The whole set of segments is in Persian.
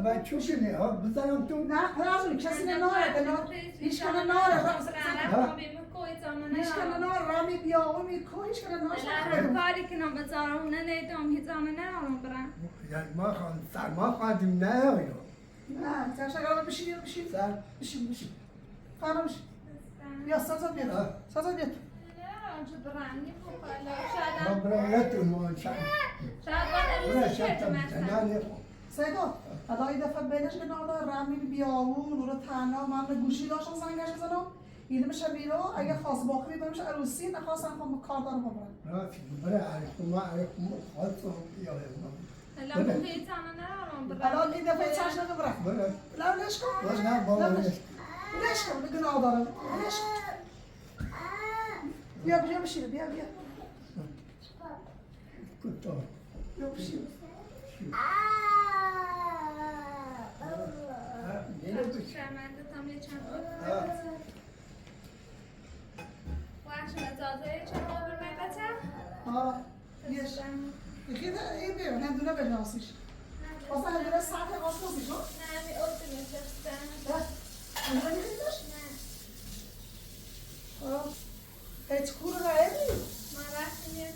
باید چوشنه ها بزنم تو نه پدرم کسی ناره بنا هیچ کنه ناره هیچ کنه ناره رامی بیا و میکو هیچ کنه ناره کاری که نبذارم اونه نیدم هیچ آمه نرم برم یعنی ما خواهد سرما خواهدیم نه یا نه تشکر بشین بشین فراموش بیا سازا بیاد ما برایتون ما سیدو حالا این دفعه بینش که نالا رامین بیاون رو تنها من گوشی داشتم زنگش بزنم اینه میشه بیرو اگه خواست باقی بمیشه عروسی نخواستم خب کار دارم ببرم راستی برای علیکم خواستم بیاره الان این دفعه چش نبرم برای لش کن نه بابا لش کن بگو گناه دارم لش بیا بشیر بیا کتا بیا بشیر بیش یکی این بیرون هندونه بناسیش اصلا هندونه سطح آسو بیشو هندونه نیستش؟ هیچ کور رایدی؟ من رفتیم یه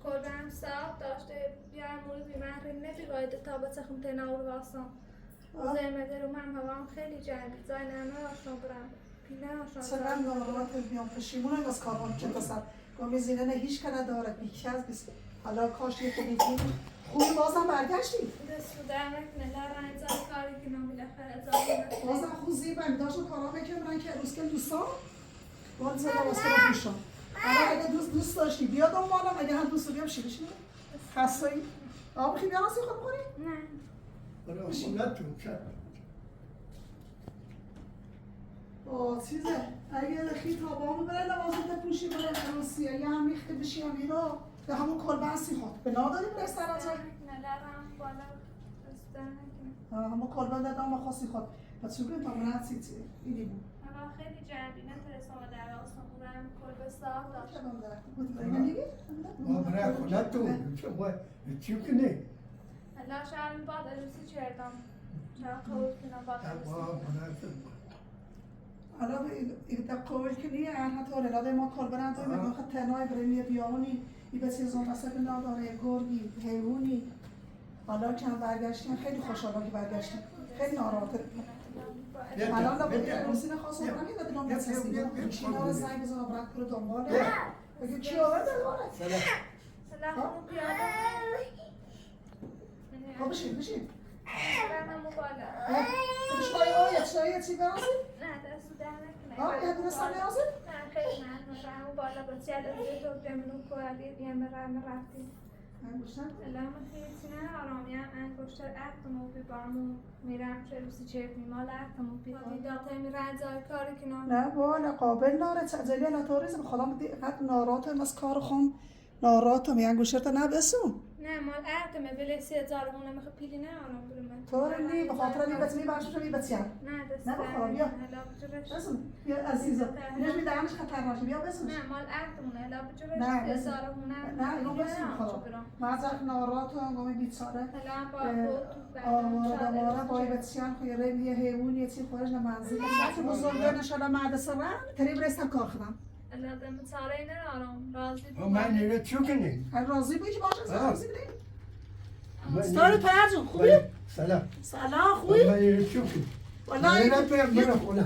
کلبه هم صاحب داشته بیایم مورد بیمن ریم نبیگایده تا بسخم تناور واسم زیمده رو من هوام خیلی جنگی زای نمه آشنا برم پینه آشنا چقدر نارات بیام پشیمونه از کارم چه تصد گامی زینه نه هیچ کنه داره بیکی از بیست حالا کاش یه خوبی خوبی بازم برگشتی؟ دستو در نکنه لرن زای کاری که نامی لخره زای بازم خوزی بهم داشت کارا بکنم که روزکن دوستان باید زده واسه دوشان حالا اگه دوست داشتی بیا دنبالم اگه هم دوست بیام بشین خستایی آب خیلی بیان خود کنی؟ نه برای خونتون شد چیزه اگه خیطابامو بره لوازم پوشی بره عروسی اگه هم ریخته بشی هم اینا به همون کلبه سی خود به ناداری بره سرطان نلرم بالا دستن همون کلبه دادم و خواستی خود پس شکر تا من هستی اینی بود اما خیلی جنبی نترسم در آسان بودم کلبه صاحب داشت ما برای خونتون چی کنی؟ الله شهر بعد عروسی چردم شهر قول کنم بعد عروسی حالا ایده قول کنی انها طوره لاده ما کلبه نداریم اگه خود تنهای برای بیامونی ای به چیزون وسط نداره گرگی حیوانی حالا که هم برگشتیم خیلی خوشحالا که برگشتیم خیلی ناراحته الان نبود عروسی نخواستم کنم یه بدنام بسستی شینا رو زنگ بزنم برد کرو دنباله بگه چی آورده داره سلام پیاده ها بشین سلام بالا شایی چی براسید؟ نه دستو در نکنه ها یه دونه سمی براسید؟ نه خیلی نه بالا با چیل از تو بمونو کوادی دیم رفتیم سلام خیلی نه آرامیم انگشتر احتمال بی بامو میرم چه روسی چه بیمال احتمال بی داته میرن زای کاری که نه والا قابل ناره تجلی نتوریزم خدا قد ناراتم از کار خون ناراتم یه انگشتر نبسون نه مال احتمال بله 3000 هونه میخواد پیلی نه آرام برم طور نی به خاطر میبت میبرشم میبتیم نه دست نه بخوام بیا بیا عزیزم اینش میدهمش خطر باشه بیا بسونش نه مال احتمال الا بجرش نه 3000 هونه نه اینو بسون خدا مازق ناراتم گامی بیچاره سلام با آواره بای بچیان خوی ریم یه حیوان یه چی خورش نمانزی که بزرگه نشده مدرسه رم تریب رستم کار خدم الان ساره اینه آرام راضی من نیره چو کنی؟ راضی بودی باشه راضی بودی ستاره پرجون خوبی؟ سلام خوبی؟ من نیره چو کنی؟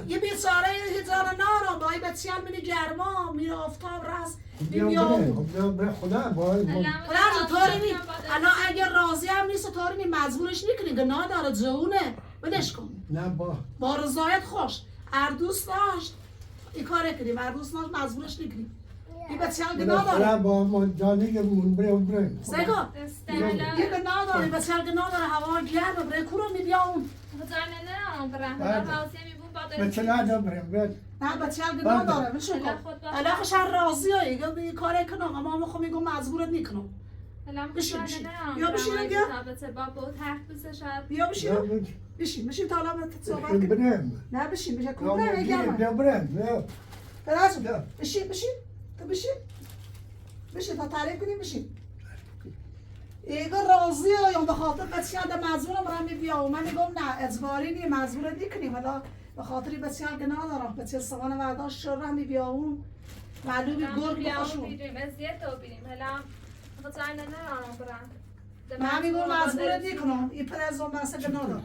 یه بیچاره هزار نارم با این بچیان میره گرما میره آفتاب رس بیا خدا باید پرجون طوری نی الان اگر راضی هم نیست طوری نی مجبورش نکنی گناه داره جونه بدش کن نه با رضایت خوش اردوست داشت این کار کنیم اردوست داشت مجبورش نکنیم این بچه‌ها گناه داره با ما جانی که مون بره سگو یه گناه داره این بچه‌ها گناه داره هوا گرمه بره کورو میبیا اون بچه‌ها بریم نه بچه‌ها گناه داره بشو کن الان شهر راضی هایی این کار کنم اما ما خب میگم مجبورت نکنم بشین بیا بشین بشین تا الان صحبت کنیم نه بشین کن بیا بریم بشین تو بشین تا تعریف کنیم بشین ایگو راضی هایم به خاطر بسیار ده مزبورم برای بیا و من میگم نه اجباری نی مزبور دیکنیم حالا به خاطری بسیار گناه دارم بسیار سوان ورداش شر رمی بیا اون معلومی گرگ بخشون بیریم ازیت رو بیریم هلا خواهی نه آرام برم من میگم مزبور دیکنم این پر از اون بسه گناه دارم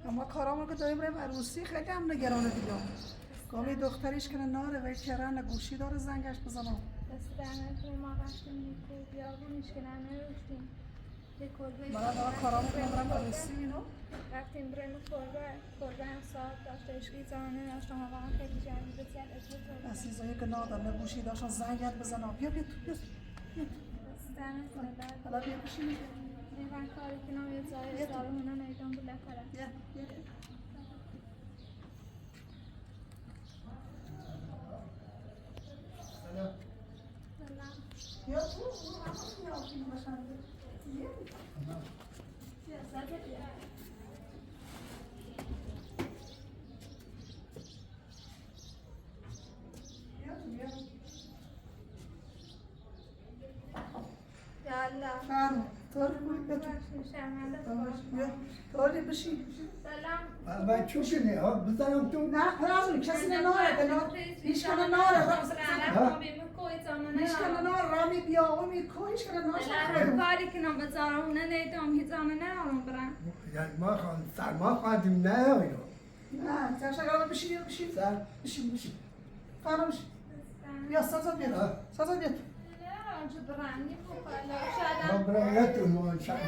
اما کارامون که داریم بریم عروسی خیلی هم نگرانه دیگه گامی دختریش کنه ناره و کرن گوشی داره زنگش بزنم دست درنه ما رفتیم نیکو بیابونیش که نمیرفتیم برای داره کارامون که بریم عروسی اینو رفتیم بریم کربه هم ساعت داشته اشکی زانه داشتم واقعا خیلی جمعی بسیار ازیت عزیزایی که نادر گوشی داشتن زنگت بزنم بیا بیا تو دست درنه کنه حالا بیا بشینی من کاری که نام یه زای سالونه نیدم بله کرد یا تو همون یا باشن یالا طوری بشی سلام من چوشی نه ها بزنم تو نه پرازون کسی ناره هیچ کنه ناره هیچ کنه ناره رامی بیا و میکو هیچ کنه ناره کاری که نام بزارمونه نیدم هیچ آمه نه آرام برم یعنی ما خواهد سرما خواهدیم نه اینو نه تشکر بشین بشین فرام بشین بیا سازا بیاد ما برایتون ما شاید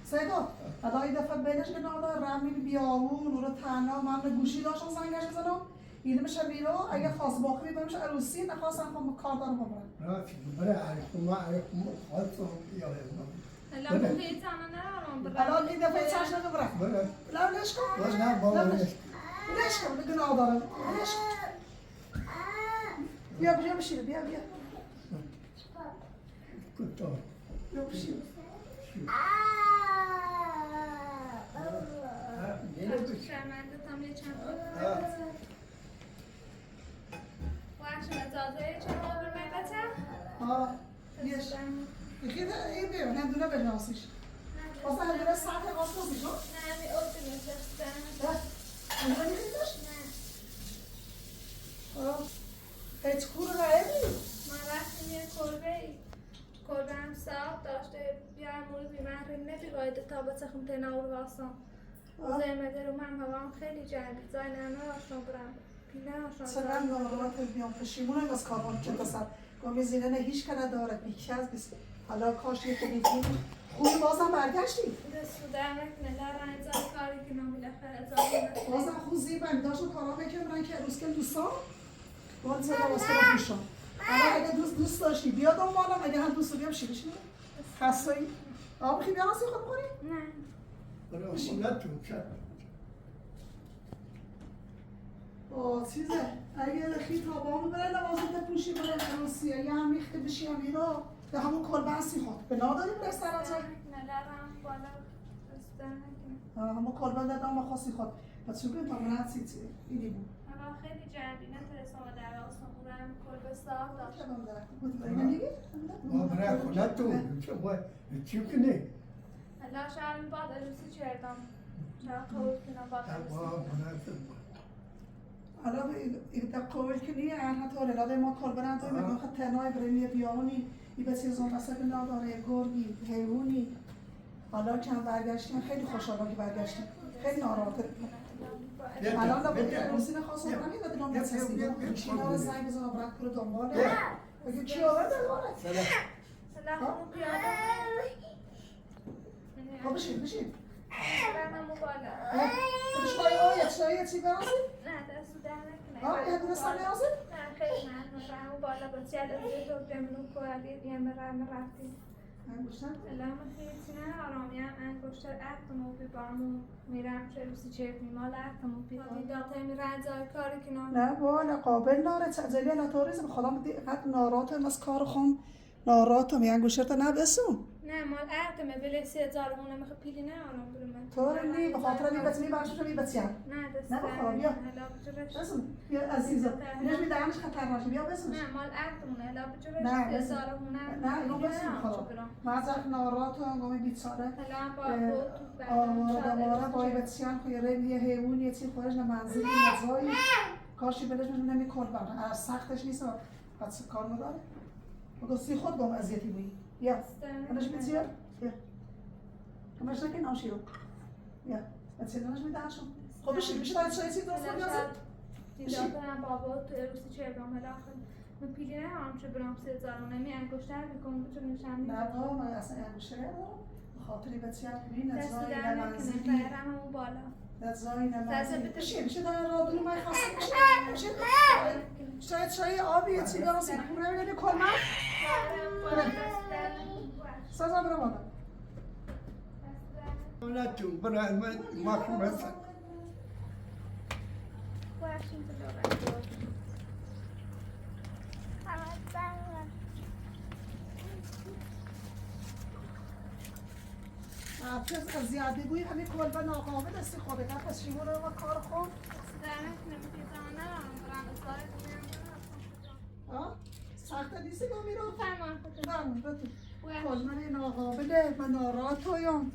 سیدا حالا این دفعه بینش که نادا رمی بیاون رو تنها من گوشی داشتم زنگش بزنم اینه میشه بیرو اگه خواست باقی بمیش عروسی نخواستم خواهم کار دارم ببرم راستی برای عریقم ما خواستم الان بخیت آمه نه الان این دفعه چش نبرم لا لش کن نه بابا لش کن بگه نادارم لش کن بیا بشیر بیا کتا بیا بشیر شرمنده تام یه چند وقت اجازه چند بر من بچه؟ بیش یکی این بیرون هندونه بجناسیش واسه هندونه ساعت قاسم بیشون؟ نه می اوتی نشستم هندونه نیستش؟ نه هیچ کور غیبی؟ ما رفتیم یه کلبه هم صاحب داشته بیار مورد بیمن رینه بیگایده تا بچخم تناور واسم زیمده رو من هوام خیلی جنگی زای نمه آشنا برم پینه آشنا چقدر نامرات بیام پشیمونم از کارم چه بسر گامی زینه نه هیچ کنه داره بیکی از بیست حالا کاش یه کنید خوبی بازم برگشتی؟ دستو در نکنه لرن زای کاری که نامی لخر ازایی بازم خوب زیبن داشتم کارا میکنم که روز کن دوستان باید زده واسه رو پیشم اما اگه دوست داشتی بیا دنبالم اگه هم دوست بیام شیرش نیم خستایی آب خیلی بیاناسی خود بخوری؟ نه برای اصولتون شد چیزه اگه خیتابامو بره لوازم پوشی بره روسیه یه هم ریخته بشی هم ایرا به همون کلبه سیخون به ناداری برستن از نلرم بالا رستن همون کلبه دادم و خواستی خود پس شو کنیم تا منت سیتی ایدی بود حالا خیلی جدی نترسم و در آسمونم کلبه ساخت داشت چه بام درک بود اینو میگی؟ ما برای خونتون چی کنی؟ حالا شرم باد روسی چردم چرا قول کنم باد روسی حالا ایده قول کنی احنا طور الاده ما کلبه نداریم میگم خد تنهای برمی بیانی ای بسی زن مثلا نداره گرگی حیوانی حالا چند برگشتیم خیلی خوشحالم که برگشتیم خیلی ناراحته الان لابد روسین خواستم نمی دادیم هم نسیدیم چینا رو زنگ بزنم برد کنه دنباله بگه چی آورد داره سلام همون پیاده خب بشین سلام همون بالا شایی چی براسیم؟ نه دستو در نکنه یه دونستان براسیم؟ نه خیلی ممنون همون بالا با چیل از تو بمونم کوهدی دیم رفتیم سلام خیلی نه آرامیم انگشتر اختمو ببامو میرم چه روسی چرمی مال اختمو بیدی داته میرن زای کاری کنم نه والا قابل ناره تجلی نتاریزم خودم قد ناراتم از کار خون ناراتم یه انگشتر نبسون نه مال اختمه بله 3000 هونه میخه پیلی نه آرام برو من طور نی به خاطر میبت میبرشش میبتیم نه دست نه بخورم بیا بسون بیا عزیزم اینش میدهمش خطرناکه بیا بسونش نه مال اختمونه الا بجورش نه 3000 هونه نه اینو بسون خدا مازق ناراتم گمی بیچاره الان با تو آمارا بایی بچیان خوی رنگ یه حیوان یه چی خورش نه منزلی نزایی کاشی بلش نمی کل برن از سختش نیست بس کار نداره بگو سی خود گم اذیتی بویی بیا منش بیتیار بیا منش نکن ناشی رو بیا بچه نانش میدهشون خب بشید دارید شایی چی دوست کنید دیدم بابا تو روسی چه برام هلاخ من پیلی نه هم چه برام 3000 نمی انگشتر میکنم تو نشون نه بابا من اصلا انگشتر ندارم خاطری بچه ببین نزایی نه منزلی پیرم اون بالا نزایی منزلی بشید دارن را دور من خواستم بشید شاید آبی یه چی برام سیکونه ببینید کلمه سازم برام آدم خونتون برای من مخمسه حافظ از زیادی بوی همین کلبه ناقابل دستی خوده نه پس شیمون رو کار خود سخت نیستی گمی رو کلمه ناقابله من ناراتویم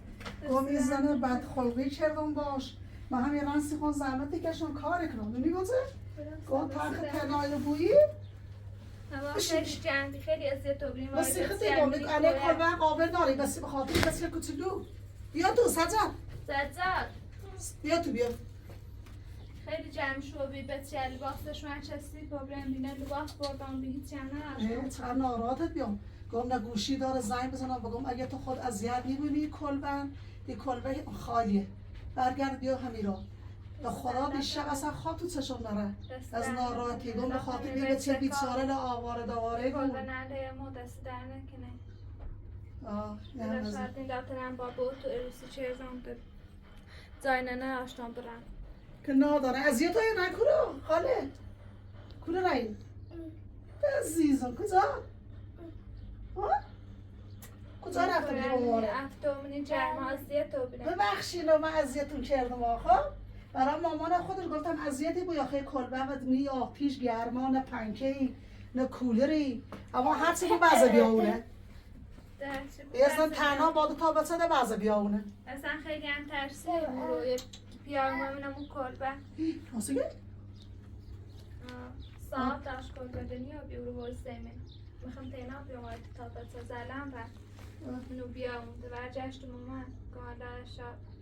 گمی زنه بدخلقی کردم باش من هم یه رنسی خون زحمتی کشم کاری کنم دونی گوزه؟ گم ترخ تنای بویی خیلی جنبی خیلی ازیت تو بریم بس خیلی گمید علیه کلبه قابل داری بسی بخاطر بسی کچلو بیا تو سجاد بیا تو بیا خیلی جمع شو بی بچه لباسش منچستی پروبلم دینه لباس بردم به هیچ هم چرا ناراحتت بیام گم نگوشی داره زنگ بزنم بگم اگه تو خود اذیت می‌بینی کلبه دی کلبه خالیه برگرد بیا همین را به خدا دیشب اصلا خواب تو چشم نره از ناراحتی گم به خاطر بی بچه بیچاره لآواره دواره گم کلبه نده مو دست در نکنه یه شاید داترم با بود تو اروسی چه زنده زاینه نه آشتان برم که ناداره اذیت های نکنه خاله کنه نایی عزیزم کجا؟ کجا رفته بیرون مامانه؟ افتومنی جرم اذیت تو بیرم ببخشید من اذیتتون کردم آخه برای مامان خودش گفتم اذیتی بود آخه کلبه و می پیش گرما نه پنکه‌ای نه کولری اما هر چی که بعضا بیاونه اصلا تنها با تا بچه ده بعضا بیاونه اصلا خیلی هم ترسی روی پیارم همینم اون کلبه ناسه گه؟ ساعت داشت کلبه دنیا بیورو باید زمین میخوام تینا بیام آید تا بچه زلم رفت منو بیام برجشت مامان گالا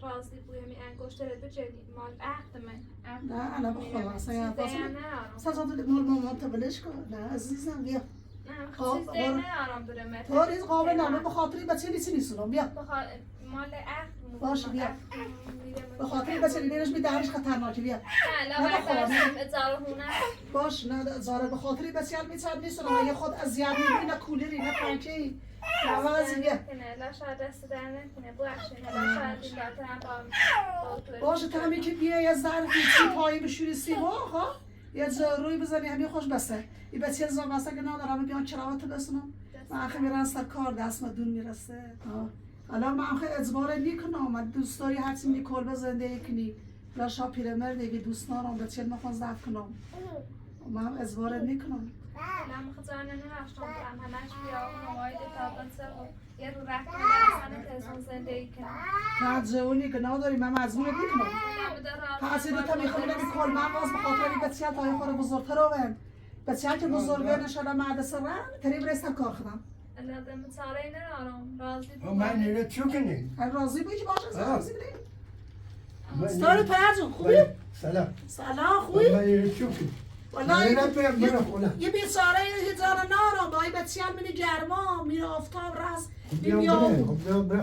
راضی بویم انگشتر دو جدید مال عقد من نه انا بخواه اصلا یه بازه سازا مال مامان تا بلش کن نه عزیزم بیا چیز دیگه آرام برم تو ریز قابل نمه به خاطری بچه لیسی نیستونم بیا مال عقد باشه بیا به خاطری بچه لیرش میدهمش خطرناکی بیا نه بخورم ازاره هونه باش نه زاره به خاطری بسیار میچند نیستونم اگه خود از زیاد میبینی نه کولیری نه پنکهی نوازی بیا نکنه لا شاید دست در نکنه بخشین لا شاید این داتر هم با باشه تا همین که بیا یه ظرفی چی پایی بشوری سیما ها یه روی بزنی همین خوش بسته این بچه زن واسه که ندارم بیان کراوات بسنم من آخه میرن سر کار دست دون میرسه حالا من آخه اجبار نیکنم من دوست داری هرچی نیکل به زندگی کنی لا شا پیرمرد دیگه دوست ندارم بچه میخوان ضعف کنم من اجبار نیکنم لام خزانه نرفتم برم همش بیا نوای تا یه رو رفتم درسانه تلسون زندگی کنم تا جوونی که نداری من مجبور نیکنم حاصل تا میخوام نمی کل من باز بخاطر این بچه تا یه خورده بزرگتر آوم بچه که بزرگه نشده مدرسه رن تریب رستم کار خودم لازم چاره نرارم راضی من نیره چو کنی راضی بودی باشه راضی بودی ستاره پرجون خوبی؟ سلام خوبی؟ من نیره چو کنی والله یه یه بیچاره هزار نارم با این بچه هم میره گرما میره آفتاب رس بیا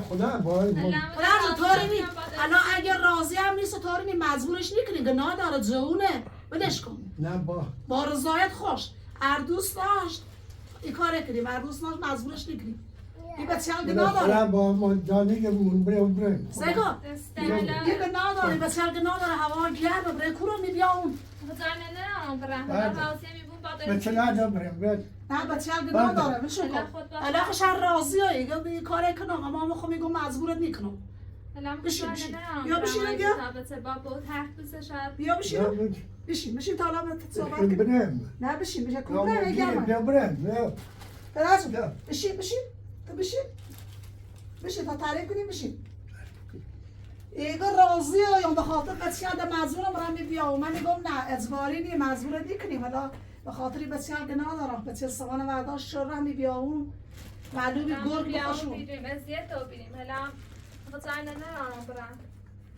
خدا باید پرجون طوری نی الان اگر راضی هم نیست طوری نی مجبورش نیکنی گناه داره جونه بدش کن نه با رضایت خوش اردوست داشت این کار کنیم اردوست داشت مجبورش نکنیم این بچه هم گناه داره خدا با ما جانی که مون بره سگو یه گناه داره این بچه هم گناه داره هوا گرم بره کورو میبیا اون خزانه نرارم برم راضی میبون با بچه ندا بریم نه بچه هم گناه داره بشو کن الان خوش راضی هایی این کار کنم اما ما خود میگم مجبورت نکنم بشین بیا بشین بیا بشین تا حالا صحبت کنیم نه بشین کمره گرمه بیا بریم پدرجون بشین تا تعریف کنیم بشین ایگه راضی هایم به خاطر بچه هم مجبورم برم بیام من میگم نه اجباری نیم مجبور نکنیم حالا به خاطر بچه هم گناه دارم بچه سوان ورداش شر هم بیام معلومی گرگ بخشون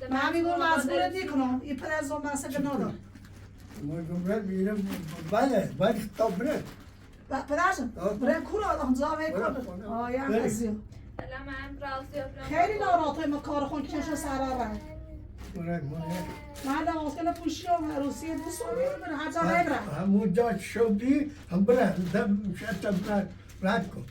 من میگم مجبور نکنم این پدرزون بسه گناه دارم بله تا بریم پدرجون بریم کور آدم زاویه کن آیا خزیو خیلی ناراحت ما کار خون کشو سرا رنگ من دماغ کنه پوشیام روسیه دوست رو هر جا برم همون جا شدی هم برم دم شد رد کن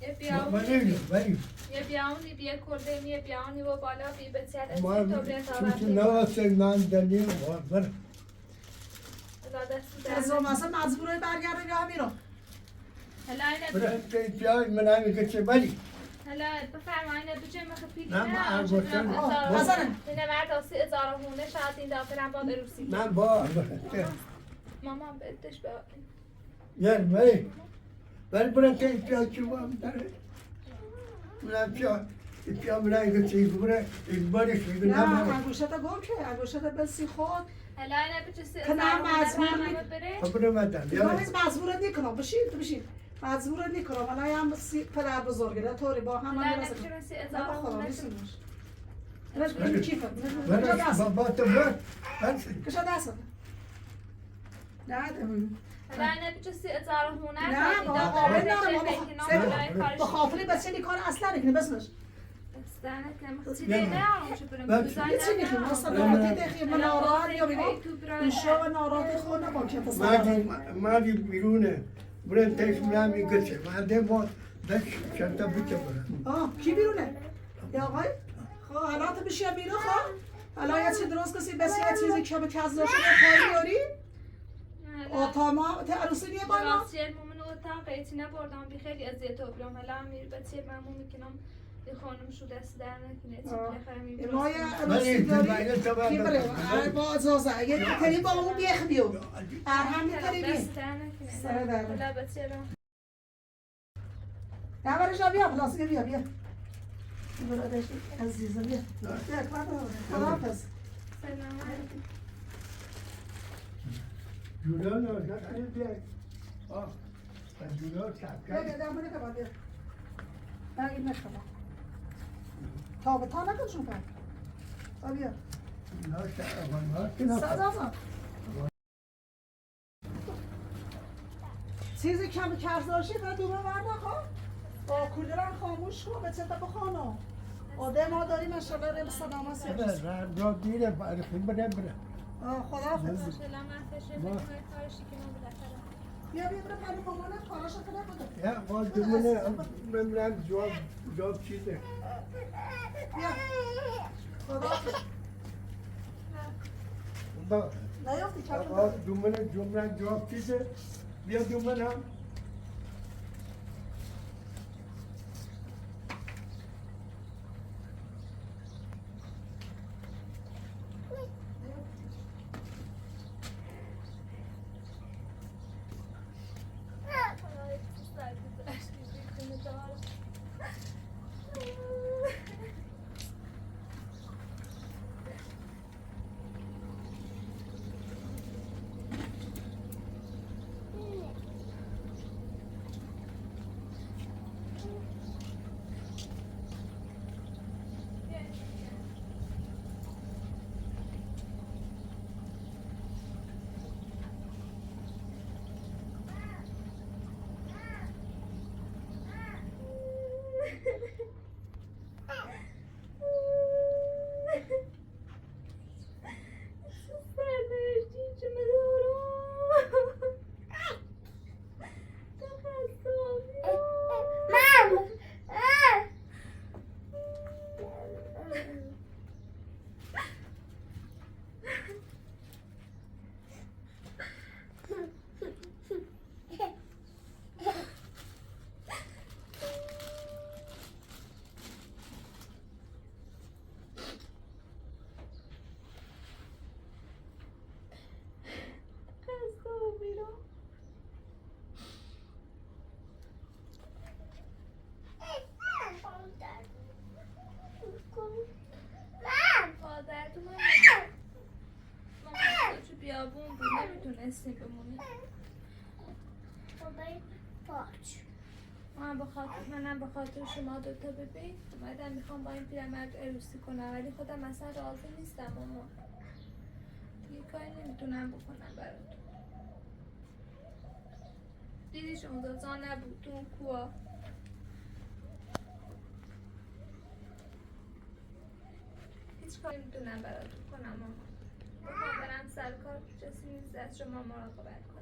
یه بیاونی بیا کردیم یه بیاونی و بالا بی بسیار چون نواسته من دنیم برم از اون مثلا مجبوره برگرده یا همیرو برم که پیای من همی که ولی هلا بفرمایید بچه مخفی نه ما ارگوشتن اینه مرد آسی ازاره هونه شاید این دافرم با بروسی من با مامان بدش با یعنی ولی برم که پیای چی با هم داره من پیای برای که چی بره این بارش میگه نه انگوشت گم که انگوشت بسی خود هلا اینه بچه سی کنم مجبور خبره مدن من مجبورت نکنم بشین مجبورت نکنم الان هم پدر بزرگه ده طوری با هم هم میرسه نه خدا نیست برش کیفه با تو برد کشا دست نه هلا اینه بچه سی ازاره هونه نه با خاطری بچه این کار اصلا نکنه بسنش مادی بیرونه برن تیش میامی گچه ماده ما دش چنتا بیچه برن کی بیرونه یا آقای خب حالا تو بشی بیرون خب حالا یه چی درست کسی بسی یه چیزی که به کس داشته کاری یاری تا عروسی نیه با ما تا قیتی نبردم بی خیلی اذیت و برام حالا امیر بچه ممنون میکنم این خانم شو دست در نکنه ما یه عروسی داری کی بره با اجازه اگه تری با اون بیخ بیو ارهم تری بی سر در حالا بچه رو نه برش بیا پلاسیک بیا برادرش عزیزم بیا خدا حافظ سلام علیکم جولا نه بیا جولا بیا دم بده کباب بیا نه این نخبا تا نکن شون پر بیا سازا چیزی کم کرز داشتی و دومه ورده خواه با کولران خاموش کن به چطه بخانم آده ما داریم اشاره رم صدامه سیرس را دیره بره خدا حافظ بیا برو پلو مامانت کاراشو کنه بده. یا با دومنه بمرم جواب چیزه. بیا. خدا. با نیافتی چطور آقا دومنه جواب چیزه. بیا دومنه. نمیتونستیم بمونیم. منم به خاطر شما دوتا ببین اومدم میخوام با این پیرمرد عروسی کنم ولی خودم اصلا راضی نیستم ماما. دیگه کاری نمیتونم بکنم براتون. دیدی شما دوتا نبود تو اون کوه. هیچ کاری نمیتونم براتون کنم ماما. میخوام برم سر کار کسی نیست از شما مراقبت کنم.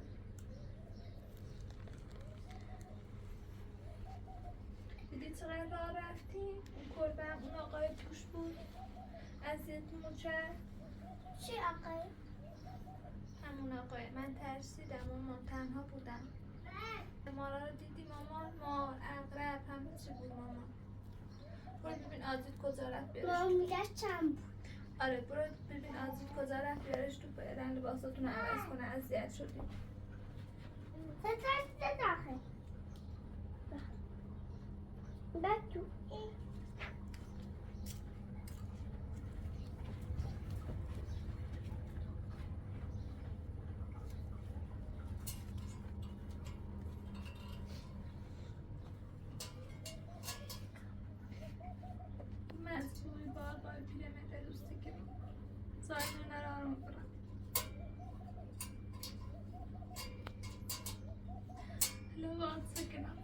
دیدی چقدر راه رفتیم؟ اون کلبم اون آقای توش بود اذیتمون کرد. چی آقای؟ همون آقای. من ترسیدم مامان تنها بودم. مارا رو دیدی مامان؟ مار، عقرب همه چی بود مامان. برو ببین آزید کجا رفت بیارش. مامان میگه چند بود؟ آره برو ببین آزید کجا رفت بیارش تو برن لباساتون عوض کنه اذیت شدیم. ترسیده داخل بتو مجبوری باید پیرمرد عروسی که سایمونه رو آروم کنم. لباس سکنم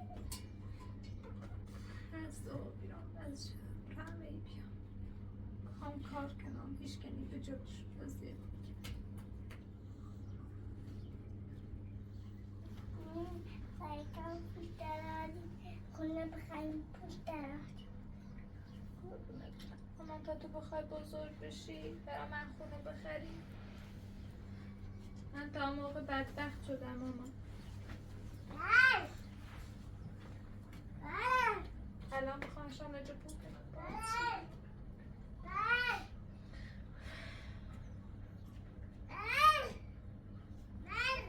از دو بیرام از رمه ای بیام هم کار کنم هیچ کنی به جوش بزید سایکم پوش دراری خونه بخواهیم پوش دراری مامان تا تو بخوای بزرگ بشی برا من خونه بخری. من تا موقع بدبخت شدم مامان. الان میخوام شام جو پول کنم.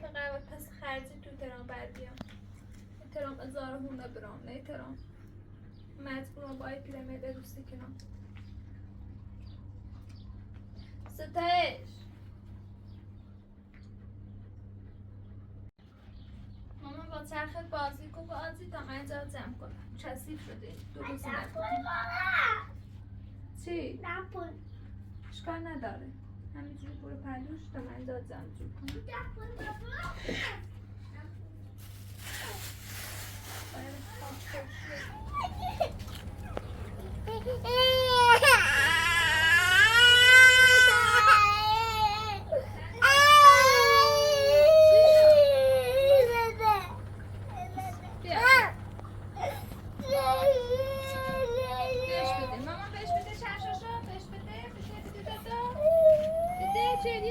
فقط پس خرجی تو ترام بر بیام. ترام ازار هونه برام نه ترام. مجبورم باید پیرمرد عروسی کنم. ستایش مامان با چرخت بازی کن بازی تا من جا جمع کنم. کثیف شده درست نکن. چی؟ نپول اشکال نداره همینجوری برو پلوش تا من جا جمع جور کنم.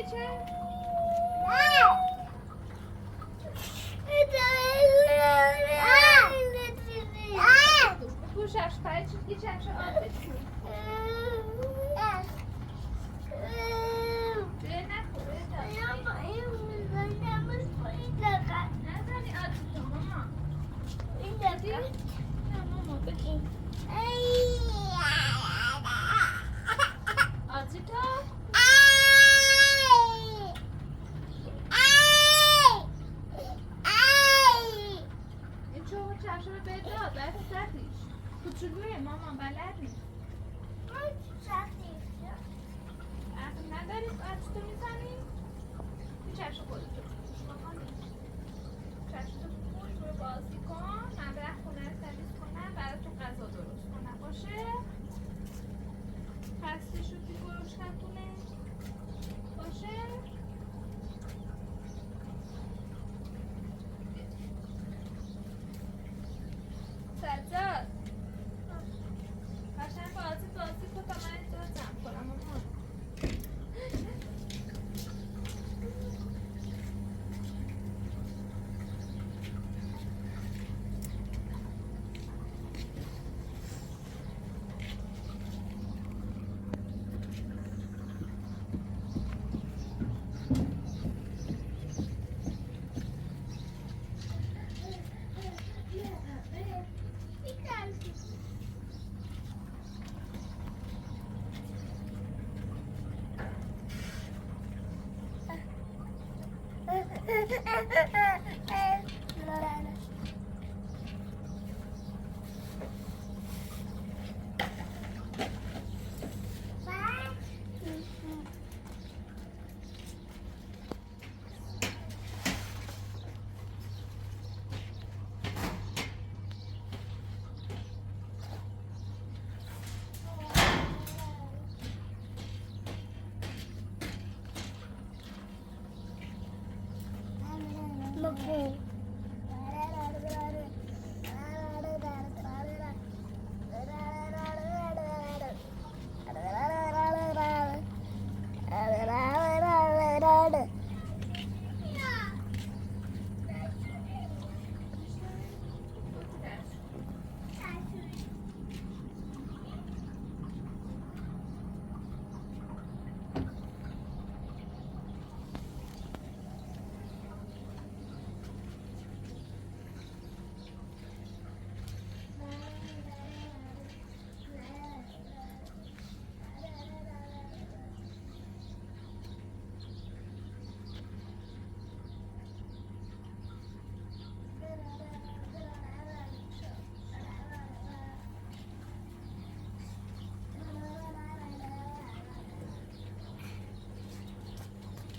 چه؟ گوشش پای چی چش آتش بود به نخوره نزنی آتش تو ماما دیدی؟ نه ماما بگی آتش تو این چوب چش رو به داد باید زدیش کوچولوه ماما بلد نیست عقل نداری آتش تو میزنی؟ این چش خودتو بپوش ماما نیست چش تو بپوش برو بازی کن من برم خونه رو تمیز کنم براتون غذا درست کنم باشه؟ خسته شدی گروش نکنه باشه؟ سجاد قشنگ بازی کن تا من اینجا رو جمع کنم مامان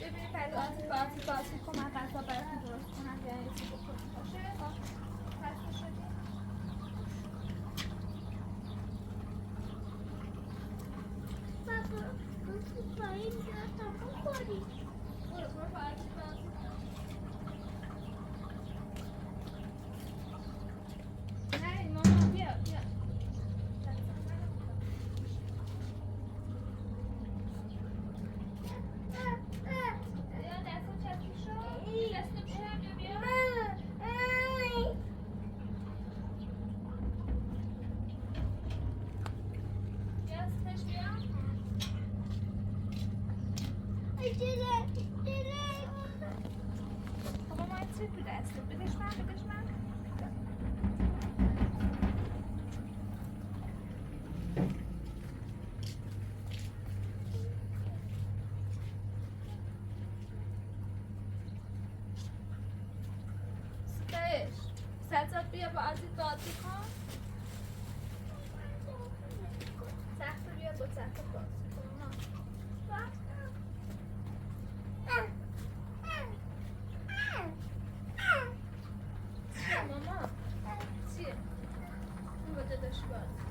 ببینید پری بازی کن من غذا براتون درست کنم یا یه چیزی بکنیم باشه؟ خسته شدی؟ برو بازی کن نه ماما بیا دستو چسبی شد دستو بیشم بیا بیا سپش بیا بابا ما چه تو دستو بدش من سجاد بیا بازی کن تخت بیا با تخت بازی کن چیه ماما چیه این با داداش بازی